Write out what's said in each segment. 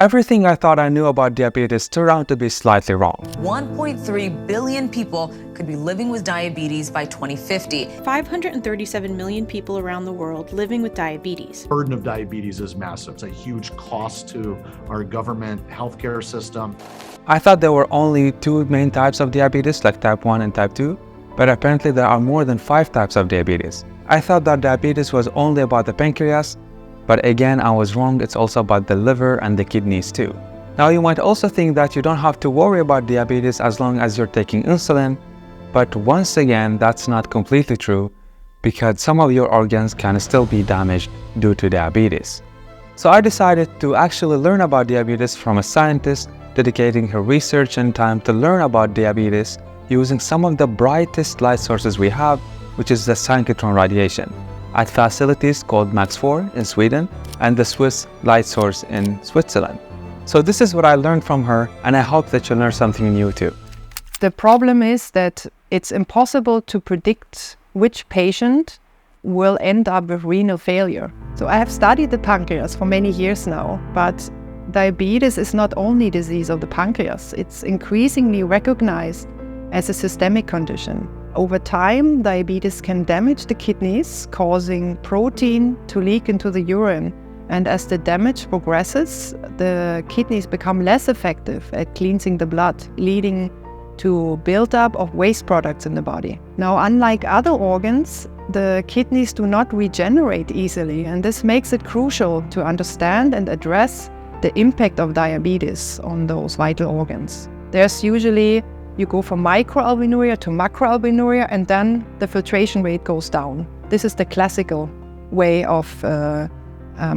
Everything I thought I knew about diabetes turned out to be slightly wrong. 1.3 billion people could be living with diabetes by 2050. 537 million people around the world living with diabetes. The burden of diabetes is massive. It's a huge cost to our government healthcare system. I thought there were only two main types of diabetes, like type 1 and type 2, but apparently there are more than 5 types of diabetes. I thought that diabetes was only about the pancreas, but again, I was wrong. It's also about the liver and the kidneys too. Now, you might also think that you don't have to worry about diabetes as long as you're taking insulin, but once again, that's not completely true because some of your organs can still be damaged due to diabetes. So I decided to actually learn about diabetes from a scientist dedicating her research and time to learn about diabetes using some of the brightest light sources we have, which is the synchrotron radiation, at facilities called MAX4 in Sweden and the Swiss light source in Switzerland. So this is what I learned from her, and I hope that you'll learn something new too. The problem is that it's impossible to predict which patient will end up with renal failure. So I have studied the pancreas for many years now, but diabetes is not only disease of the pancreas, it's increasingly recognized as a systemic condition. Over time, diabetes can damage the kidneys, causing protein to leak into the urine. And as the damage progresses, the kidneys become less effective at cleansing the blood, leading to buildup of waste products in the body. Now, unlike other organs, the kidneys do not regenerate easily, and this makes it crucial to understand and address the impact of diabetes on those vital organs. There's usually you go from microalbuminuria to macroalbuminuria, and then the filtration rate goes down. This is the classical way of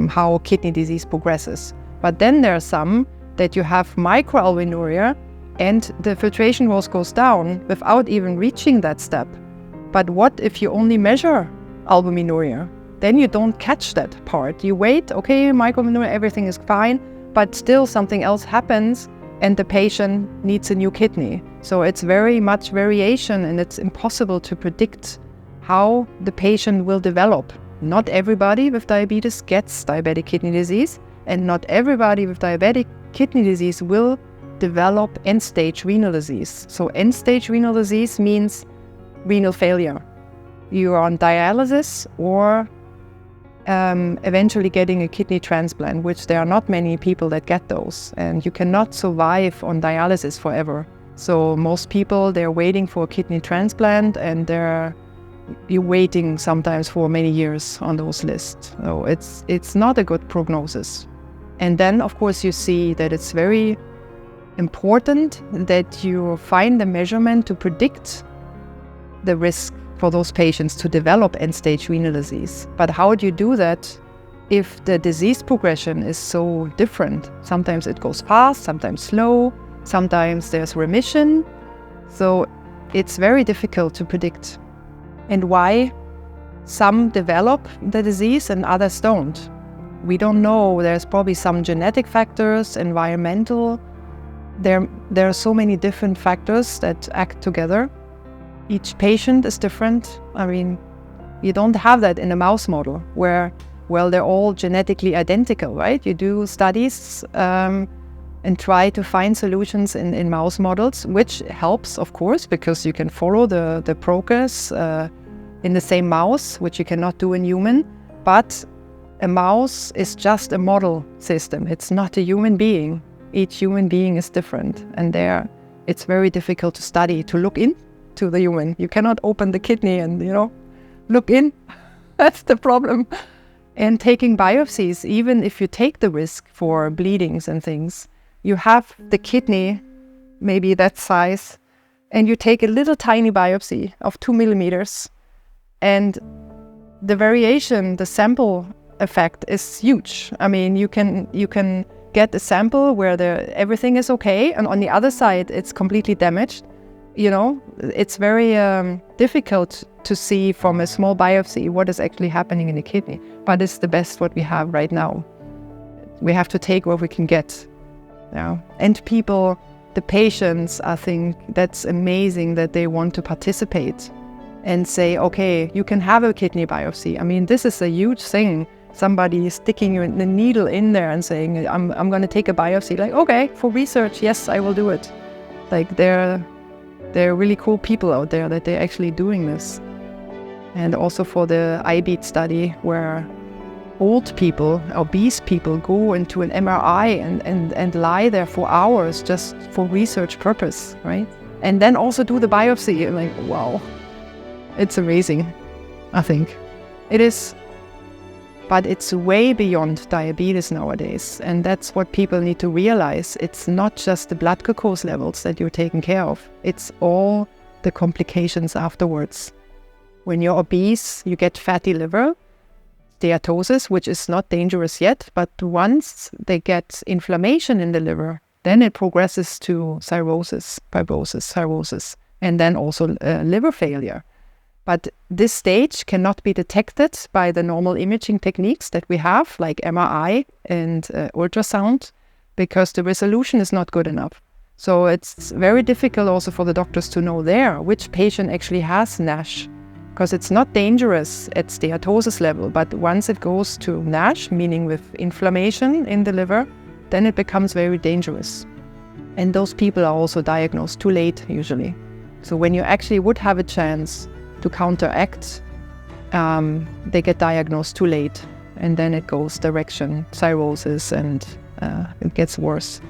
how kidney disease progresses. But then there are some that you have microalbuminuria and the filtration rate goes down without even reaching that step. But what if you only measure albuminuria? Then you don't catch that part. You wait, okay, microalbuminuria, everything is fine, but still something else happens and the patient needs a new kidney. So it's very much variation, and it's impossible to predict how the patient will develop. Not everybody with diabetes gets diabetic kidney disease, and not everybody with diabetic kidney disease will develop end-stage renal disease. So end-stage renal disease means renal failure. You are on dialysis or eventually getting a kidney transplant, which there are not many people that get those, and you cannot survive on dialysis forever. So most people, they're waiting for a kidney transplant, and you're waiting sometimes for many years on those lists. So it's not a good prognosis. And then, of course, you see that it's very important that you find the measurement to predict the risk for those patients to develop end-stage renal disease. But how do you do that if the disease progression is so different? Sometimes it goes fast, sometimes slow, sometimes there's remission. So it's very difficult to predict. And why some develop the disease and others don't? We don't know. There's probably some genetic factors, environmental. There are so many different factors that act together. Each patient is different. I mean, you don't have that in a mouse model where, well, they're all genetically identical, right? You do studies and try to find solutions in mouse models, which helps, of course, because you can follow the progress in the same mouse, which you cannot do in human. But a mouse is just a model system. It's not a human being. Each human being is different. And it's very difficult to study, to look into the human. You cannot open the kidney and, look in. That's the problem. And taking biopsies, even if you take the risk for bleedings and things, you have the kidney, maybe that size, and you take a little tiny biopsy of 2 millimeters, and the variation, the sample effect is huge. I mean, you can get a sample where everything is okay, and on the other side, it's completely damaged. It's very difficult to see from a small biopsy what is actually happening in the kidney. But it's the best what we have right now. We have to take what we can get. Yeah. And people, the patients, I think that's amazing that they want to participate and say, okay, you can have a kidney biopsy. I mean, this is a huge thing. somebody sticking the needle in there and saying, I'm going to take a biopsy. Like, okay, for research, yes, I will do it. Like, there are really cool people out there that they're actually doing this. And also for the IBEAT study, where old people, obese people, go into an MRI and lie there for hours just for research purpose, right? And then also do the biopsy. Like, wow, it's amazing, I think. It is, but it's way beyond diabetes nowadays. And that's what people need to realize. It's not just the blood glucose levels that you're taking care of. It's all the complications afterwards. When you're obese, you get fatty liver, steatosis, which is not dangerous yet, but once they get inflammation in the liver, then it progresses to cirrhosis, fibrosis, cirrhosis, and then also liver failure. But this stage cannot be detected by the normal imaging techniques that we have, like MRI and ultrasound, because the resolution is not good enough. So it's very difficult also for the doctors to know there which patient actually has NASH, because it's not dangerous at steatosis level, but once it goes to NASH, meaning with inflammation in the liver, then it becomes very dangerous. And those people are also diagnosed too late usually. So when you actually would have a chance to counteract, they get diagnosed too late, and then it goes direction cirrhosis, and it gets worse.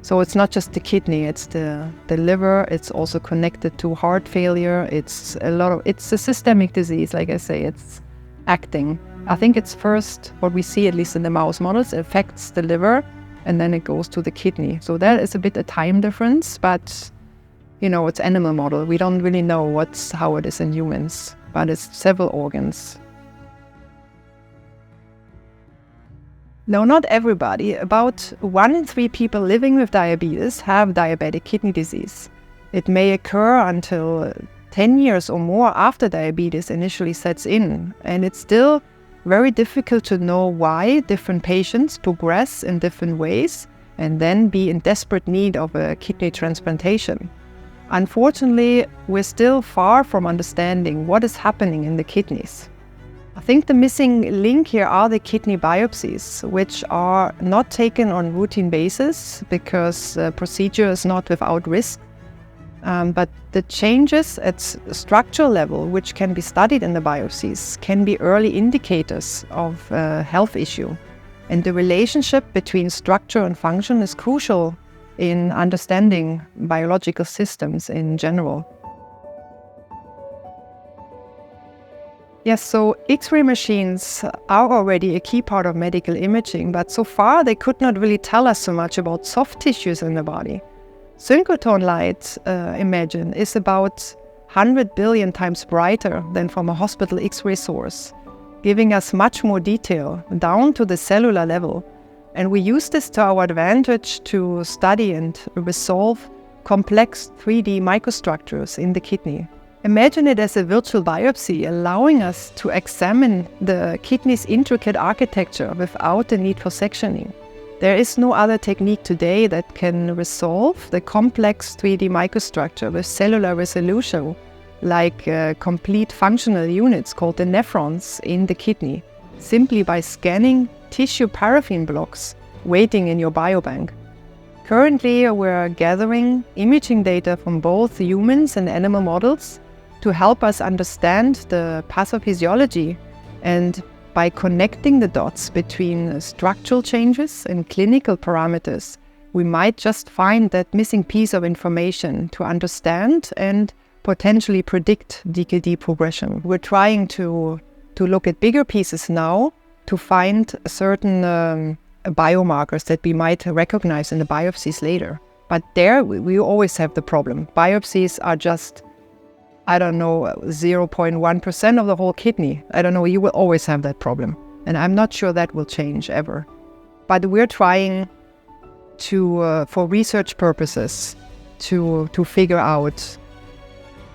So it's not just the kidney, it's the liver. It's also connected to heart failure. It's a systemic disease, like I say. It's acting. I think it's first, what we see at least in the mouse models, it affects the liver, and then it goes to the kidney. So that is a bit a time difference, but it's animal model. We don't really know how it is in humans, but it's several organs. No, not everybody. About 1 in 3 people living with diabetes have diabetic kidney disease. It may occur until 10 years or more after diabetes initially sets in, and it's still very difficult to know why different patients progress in different ways and then be in desperate need of a kidney transplantation. Unfortunately, we're still far from understanding what is happening in the kidneys. I think the missing link here are the kidney biopsies, which are not taken on routine basis because the procedure is not without risk. But the changes at structural level, which can be studied in the biopsies, can be early indicators of a health issue. And the relationship between structure and function is crucial in understanding biological systems in general. Yes, so X-ray machines are already a key part of medical imaging, but so far they could not really tell us so much about soft tissues in the body. Synchrotron light, imagine, is about 100 billion times brighter than from a hospital X-ray source, giving us much more detail down to the cellular level. And we use this to our advantage to study and resolve complex 3D microstructures in the kidney. Imagine it as a virtual biopsy, allowing us to examine the kidney's intricate architecture without the need for sectioning. There is no other technique today that can resolve the complex 3D microstructure with cellular resolution, like complete functional units called the nephrons in the kidney, simply by scanning tissue paraffin blocks waiting in your biobank. Currently, we're gathering imaging data from both humans and animal models to help us understand the pathophysiology, and by connecting the dots between structural changes and clinical parameters, we might just find that missing piece of information to understand and potentially predict DKD progression. We're trying to look at bigger pieces now to find certain biomarkers that we might recognize in the biopsies later. But there we always have the problem. Biopsies are just 0.1% of the whole kidney. You will always have that problem. And I'm not sure that will change ever. But we're trying to, for research purposes, to figure out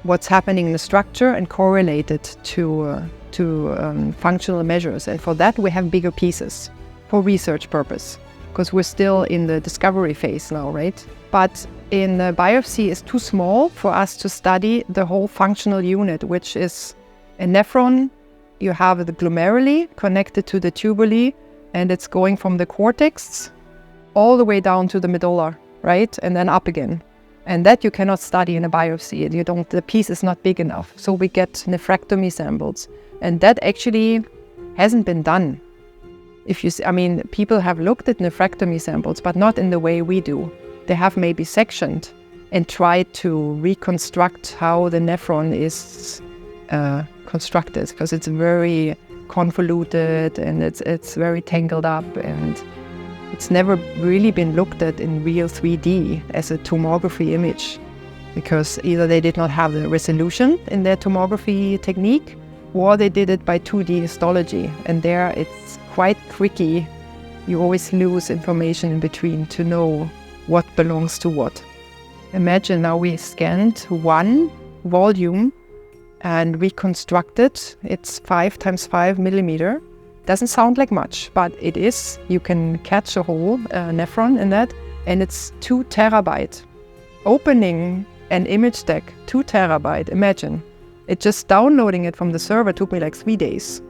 what's happening in the structure and correlate it to functional measures. And for that, we have bigger pieces for research purpose, because we're still in the discovery phase now, right? But in the biopsy is too small for us to study the whole functional unit, which is a nephron you have the glomeruli connected to the tubuli, and it's going from the cortex all the way down to the medulla, right? And then up again. And that you cannot study in a biopsy. The piece is not big enough. So we get nephrectomy samples. And that actually hasn't been done. People have looked at nephrectomy samples, but not in the way we do. They have maybe sectioned and tried to reconstruct how the nephron is constructed, because it's very convoluted and it's very tangled up, and it's never really been looked at in real 3D as a tomography image, because either they did not have the resolution in their tomography technique, or they did it by 2D histology, and there it's quite tricky. You always lose information in between to know what belongs to what. Imagine now we scanned one volume and reconstructed. It's 5 × 5 millimeter. Doesn't sound like much, but it is. You can catch a whole nephron in that, and it's 2 terabyte. Opening an image stack, 2 terabyte, imagine. It just downloading it from the server took me like 3 days.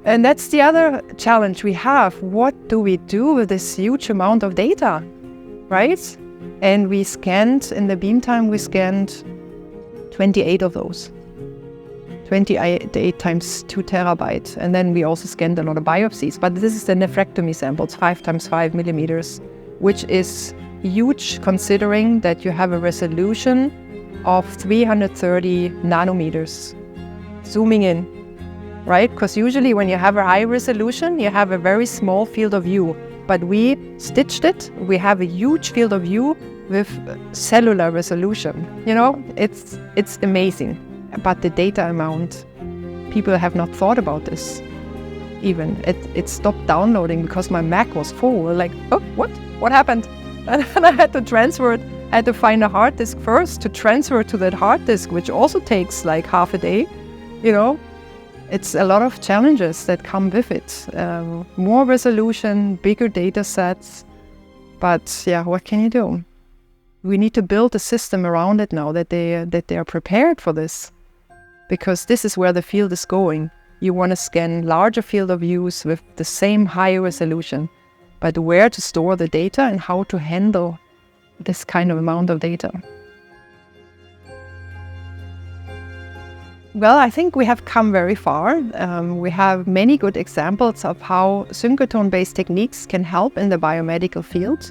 And that's the other challenge we have. What do we do with this huge amount of data, right? And we scanned, in the Beamtime, we scanned 28 of those. 28 times 2 terabyte. And then we also scanned a lot of biopsies. But this is the nephrectomy samples, 5 × 5 millimeters, which is huge considering that you have a resolution of 330 nanometers. Zooming in, right? Because usually when you have a high resolution, you have a very small field of view. But we stitched it. We have a huge field of view with cellular resolution. It's amazing. But the data amount, people have not thought about this even. It stopped downloading because my Mac was full. Like, oh, what happened? And I had to transfer it. I had to find a hard disk first to transfer to that hard disk, which also takes like half a day. It's a lot of challenges that come with it. More resolution, bigger data sets. But yeah, what can you do? We need to build a system around it now that they are prepared for this. Because this is where the field is going. You want to scan larger field of views with the same high resolution, but where to store the data and how to handle this kind of amount of data. Well, I think we have come very far. We have many good examples of how synchrotron-based techniques can help in the biomedical field.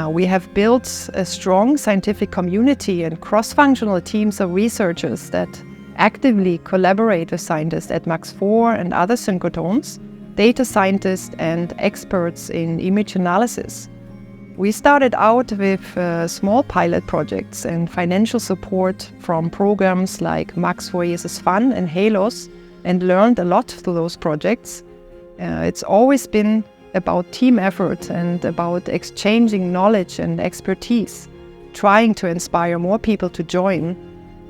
We have built a strong scientific community and cross-functional teams of researchers that actively collaborate with scientists at MAX IV and other synchrotrons, data scientists and experts in image analysis. We started out with small pilot projects and financial support from programs like Max IV ESS Fund and HALOS, and learned a lot through those projects. It's always been about team effort and about exchanging knowledge and expertise, trying to inspire more people to join.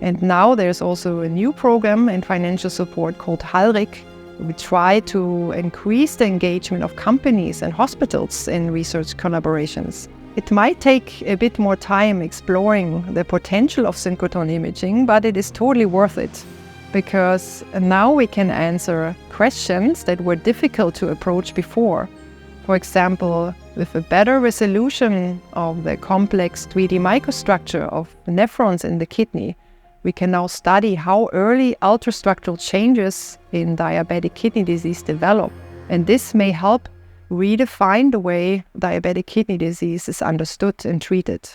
And now there's also a new program and financial support called HALRIC. We try to increase the engagement of companies and hospitals in research collaborations. It might take a bit more time exploring the potential of synchrotron imaging, but it is totally worth it, because now we can answer questions that were difficult to approach before. For example, with a better resolution of the complex 3D microstructure of the nephrons in the kidney, we can now study how early ultrastructural changes in diabetic kidney disease develop. And this may help redefine the way diabetic kidney disease is understood and treated.